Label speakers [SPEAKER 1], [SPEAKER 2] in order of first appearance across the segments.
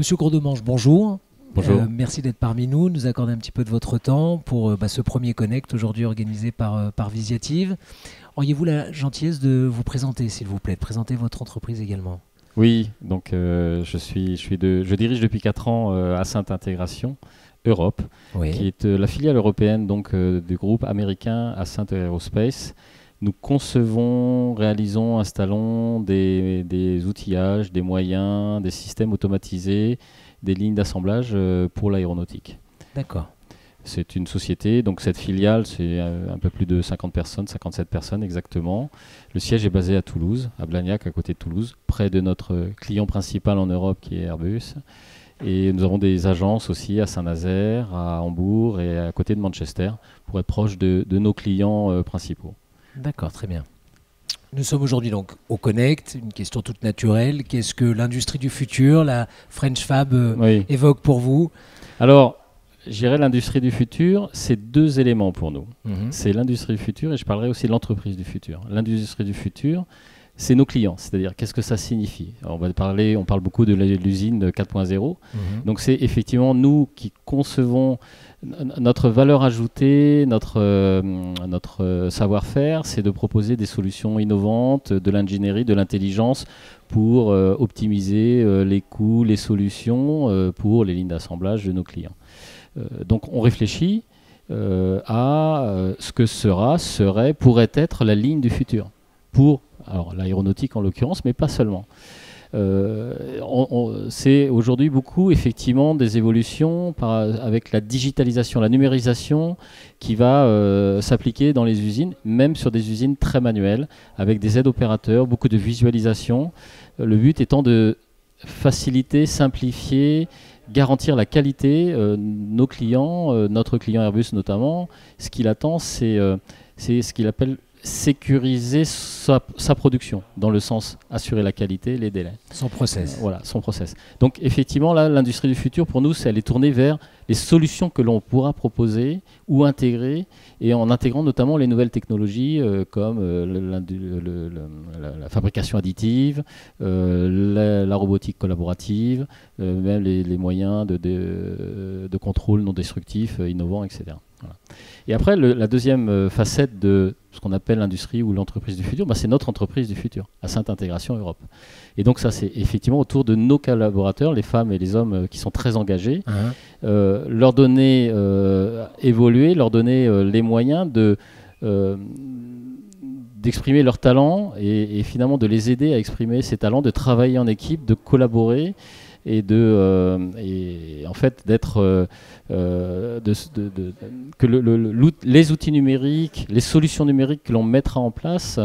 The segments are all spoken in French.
[SPEAKER 1] Monsieur Courdemanche, bonjour.
[SPEAKER 2] Bonjour.
[SPEAKER 1] Merci d'être parmi nous accorder un petit peu de votre temps pour ce premier Connect aujourd'hui organisé par Visiative. Auriez-vous la gentillesse de vous présenter, s'il vous plaît, de présenter votre entreprise également?
[SPEAKER 2] Oui, donc je dirige depuis 4 ans Ascent Intégration Europe,
[SPEAKER 1] Oui.
[SPEAKER 2] qui est la filiale européenne du groupe américain Ascent Aerospace. Nous concevons, réalisons, installons des outillages, des moyens, des systèmes automatisés, des lignes d'assemblage pour l'aéronautique.
[SPEAKER 1] D'accord.
[SPEAKER 2] C'est une société, donc cette filiale, c'est un peu plus de 50 personnes, 57 personnes exactement. Le siège est basé à Toulouse, à Blagnac, à côté de Toulouse, près de notre client principal en Europe qui est Airbus. Et nous avons des agences aussi à Saint-Nazaire, à Hambourg et à côté de Manchester pour être proche de nos clients principaux.
[SPEAKER 1] D'accord, très bien. Nous sommes aujourd'hui donc au Connect, une question toute naturelle. Qu'est-ce que l'industrie du futur, la French Fab
[SPEAKER 2] Oui.
[SPEAKER 1] évoque pour vous?
[SPEAKER 2] Alors, je dirais l'industrie du futur, c'est 2 éléments pour nous. C'est l'industrie du futur et je parlerai aussi de l'entreprise du futur. L'industrie du futur, c'est nos clients, c'est-à-dire qu'est-ce que ça signifie. Alors, on parle beaucoup de l'usine 4.0. Donc c'est effectivement nous qui concevons notre valeur ajoutée, notre savoir-faire, c'est de proposer des solutions innovantes, de l'ingénierie, de l'intelligence pour optimiser les coûts, les solutions pour les lignes d'assemblage de nos clients. Donc on réfléchit à ce que pourrait être la ligne du futur pour l'aéronautique en l'occurrence, mais pas seulement. C'est aujourd'hui beaucoup effectivement des évolutions avec la digitalisation, la numérisation qui va s'appliquer dans les usines, même sur des usines très manuelles, avec des aides opérateurs, beaucoup de visualisation. Le but étant de faciliter, simplifier, garantir la qualité. Nos clients, notre client Airbus notamment, ce qu'il attend, c'est ce qu'il appelle sécuriser sa production, dans le sens assurer la qualité, les délais.
[SPEAKER 1] Son process.
[SPEAKER 2] Voilà, son process. Donc effectivement, là, l'industrie du futur, pour nous, elle est tournée vers les solutions que l'on pourra proposer ou intégrer, et en intégrant notamment les nouvelles technologies comme la fabrication additive, la robotique collaborative, même les moyens de contrôle non destructif, innovants, etc. Voilà. Et après, la deuxième facette de ce qu'on appelle l'industrie ou l'entreprise du futur, c'est notre entreprise du futur, Ascent Intégration Europe. Et donc ça, c'est effectivement autour de nos collaborateurs, les femmes et les hommes qui sont très engagés, leur donner évoluer, leur donner les moyens d'exprimer leurs talents et finalement de les aider à exprimer ces talents, de travailler en équipe, de collaborer et en fait d'être que les outils numériques, les solutions numériques que l'on mettra en place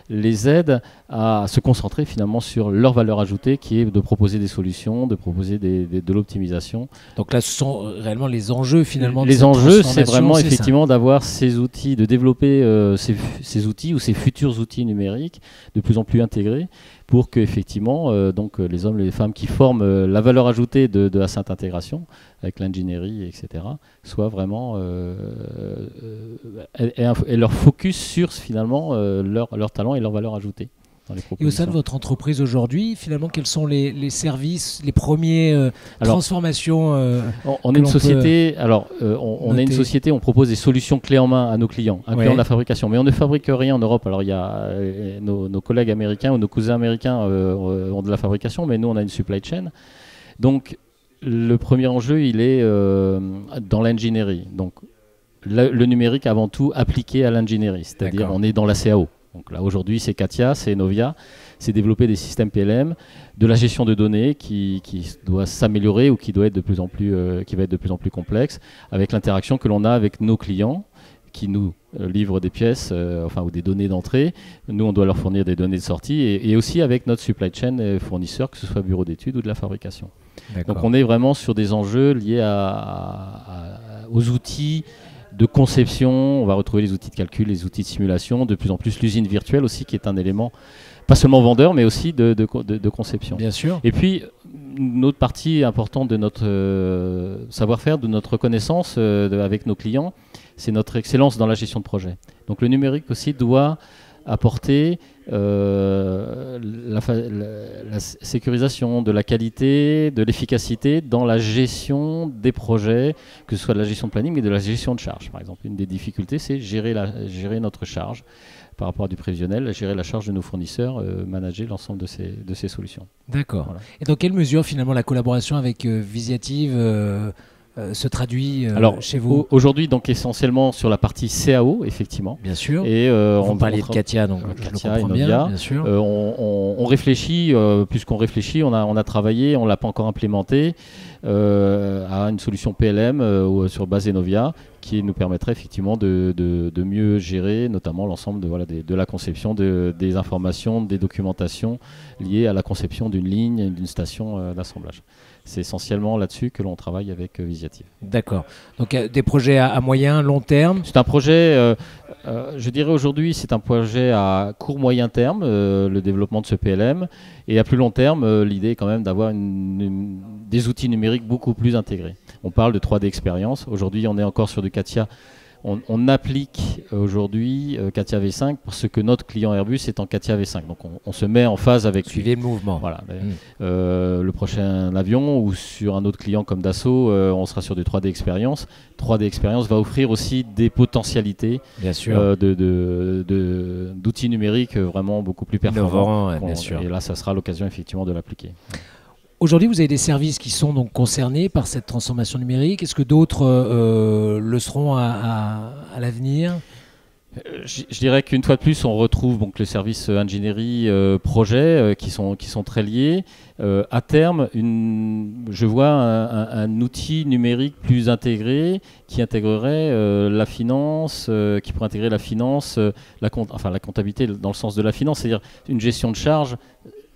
[SPEAKER 2] les aident à se concentrer finalement sur leur valeur ajoutée qui est de proposer des solutions, de proposer de l'optimisation.
[SPEAKER 1] Donc là, ce sont réellement les enjeux finalement.
[SPEAKER 2] Les enjeux, c'est vraiment effectivement d'avoir ces outils, de développer ces outils ou ces futurs outils numériques de plus en plus intégrés pour que effectivement donc les hommes et les femmes qui forment la valeur ajoutée de Ascent Intégration avec l'ingénierie, etc., soient vraiment et leur focus sur finalement leur talent et leur valeur ajoutée.
[SPEAKER 1] Et au sein de votre entreprise aujourd'hui, finalement, quels sont les services, les premiers transformations
[SPEAKER 2] on est une société. On est une société. On propose des solutions clés en main à nos clients, incluant de la fabrication. Mais on ne fabrique rien en Europe. Alors il y a nos collègues américains ou nos cousins américains ont de la fabrication, mais nous on a une supply chain. Donc le premier enjeu, il est dans l'ingénierie. Donc le numérique avant tout appliqué à l'ingénierie, c'est-à-dire on est dans la CAO. Donc là aujourd'hui c'est Katia, c'est Novia, c'est développer des systèmes PLM, de la gestion de données qui doit s'améliorer ou qui va être de plus en plus complexe, avec l'interaction que l'on a avec nos clients qui nous livrent des pièces ou des données d'entrée. Nous on doit leur fournir des données de sortie et aussi avec notre supply chain fournisseur, que ce soit bureau d'études ou de la fabrication. Donc on est vraiment sur des enjeux liés aux outils de conception. On va retrouver les outils de calcul, les outils de simulation, de plus en plus l'usine virtuelle aussi qui est un élément pas seulement vendeur mais aussi de conception.
[SPEAKER 1] Bien sûr.
[SPEAKER 2] Et puis une autre partie importante de notre savoir-faire, de notre connaissance avec nos clients, c'est notre excellence dans la gestion de projet. Donc le numérique aussi doit apporter la sécurisation de la qualité, de l'efficacité dans la gestion des projets, que ce soit de la gestion de planning, mais de la gestion de charge. Par exemple, une des difficultés, c'est gérer notre charge par rapport à du prévisionnel, gérer la charge de nos fournisseurs, manager l'ensemble de ces solutions.
[SPEAKER 1] D'accord. Voilà. Et dans quelle mesure, finalement, la collaboration avec Visiative se traduit chez vous?
[SPEAKER 2] Aujourd'hui, donc essentiellement sur la partie CAO, effectivement.
[SPEAKER 1] Bien sûr.
[SPEAKER 2] Et
[SPEAKER 1] on parlait de Katia, donc
[SPEAKER 2] Katia et Novia. Bien sûr. On réfléchit, puisqu'on réfléchit, on a travaillé, on ne l'a pas encore implémenté, à une solution PLM sur base Enovia, qui nous permettrait effectivement de mieux gérer notamment l'ensemble de la conception des informations, des documentations liées à la conception d'une ligne, d'une station d'assemblage. C'est essentiellement là-dessus que l'on travaille avec Visiative.
[SPEAKER 1] D'accord. Donc des projets à moyen, long terme?
[SPEAKER 2] C'est un projet, je dirais aujourd'hui, c'est un projet à court, moyen terme, le développement de ce PLM. Et à plus long terme, l'idée est quand même d'avoir des outils numériques beaucoup plus intégrés. On parle de 3D expérience. Aujourd'hui, on est encore sur du Katia. On applique aujourd'hui Katia V5 parce que notre client Airbus est en Katia V5. Donc on se met en phase avec lui.
[SPEAKER 1] Suivez le mouvement.
[SPEAKER 2] Voilà. Le prochain avion ou sur un autre client comme Dassault, on sera sur du 3D expérience. 3D expérience va offrir aussi des potentialités d'outils numériques vraiment beaucoup plus performants.
[SPEAKER 1] Bien sûr.
[SPEAKER 2] Et là, ça sera l'occasion effectivement de l'appliquer.
[SPEAKER 1] Aujourd'hui, vous avez des services qui sont donc concernés par cette transformation numérique. Est-ce que d'autres le seront à l'avenir?
[SPEAKER 2] Je dirais qu'une fois de plus, on retrouve donc le service ingénierie projet qui sont très liés. À terme, je vois un outil numérique plus intégré qui intégrerait la finance, qui pourrait intégrer la finance, la comptabilité dans le sens de la finance, c'est-à-dire une gestion de charge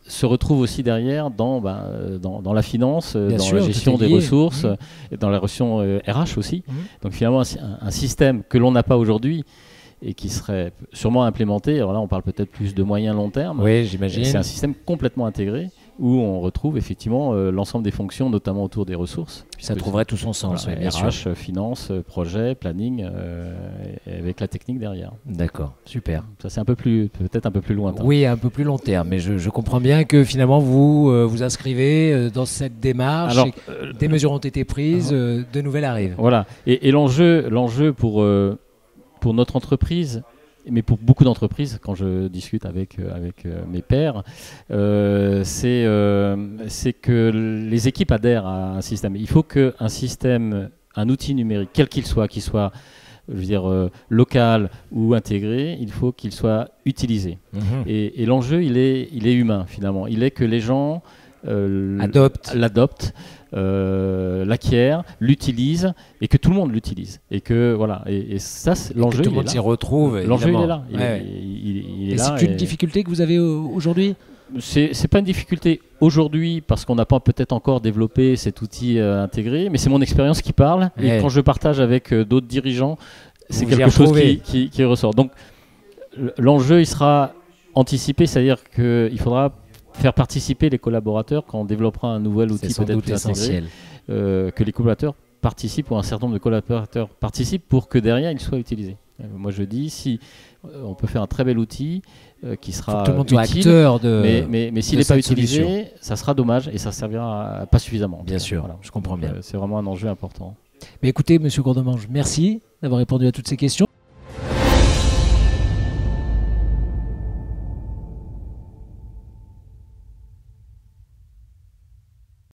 [SPEAKER 2] se retrouve aussi derrière dans la finance, dans la gestion des ressources, et dans la gestion RH aussi. Donc finalement, un système que l'on n'a pas aujourd'hui et qui serait sûrement implémenté, alors là on parle peut-être plus de moyen long terme.
[SPEAKER 1] Oui, j'imagine.
[SPEAKER 2] C'est un système complètement intégré où on retrouve effectivement l'ensemble des fonctions, notamment autour des ressoutes.
[SPEAKER 1] Ça trouverait tout son sens,
[SPEAKER 2] voilà,
[SPEAKER 1] bien
[SPEAKER 2] RH,
[SPEAKER 1] sûr.
[SPEAKER 2] Finance, projet, planning, avec la technique derrière.
[SPEAKER 1] D'accord, super.
[SPEAKER 2] Ça c'est peut-être un peu plus lointain.
[SPEAKER 1] Oui, un peu plus long terme, mais je comprends bien que finalement vous vous inscrivez dans cette démarche. Alors, des mesures ont été prises, de nouvelles arrivent.
[SPEAKER 2] Voilà, et l'enjeu pour notre entreprise, mais pour beaucoup d'entreprises, quand je discute avec mes pairs, c'est que les équipes adhèrent à un système. Il faut qu'un système, un outil numérique, quel qu'il soit, je veux dire, local ou intégré, il faut qu'il soit utilisé. Et l'enjeu, il est humain, finalement. Il est que les gens l'adoptent, l'acquièrent, l'utilisent et que tout le monde l'utilise. Et que voilà. Et ça, l'enjeu.
[SPEAKER 1] Tout le monde s'y retrouve.
[SPEAKER 2] L'enjeu, il est là.
[SPEAKER 1] Il est là. C'est une difficulté que vous avez aujourd'hui?
[SPEAKER 2] C'est pas une difficulté aujourd'hui parce qu'on n'a pas peut-être encore développé cet outil intégré, mais c'est mon expérience qui parle. Et quand je partage avec d'autres dirigeants, c'est quelque chose qui ressort. Donc l'enjeu, il sera anticipé, c'est-à-dire qu'il faudra faire participer les collaborateurs quand on développera un nouvel outil peut-être plus intégré, que les collaborateurs participent ou un certain nombre de collaborateurs participent pour que derrière il soit utilisé. Moi je dis, si on peut faire un très bel outil qui sera utile, mais s'il n'est pas utilisé, ça sera dommage et ça servira pas suffisamment.
[SPEAKER 1] Bien sûr, voilà. Je comprends bien.
[SPEAKER 2] C'est vraiment un enjeu important.
[SPEAKER 1] Mais écoutez, Monsieur Courdemanche, merci d'avoir répondu à toutes ces questions.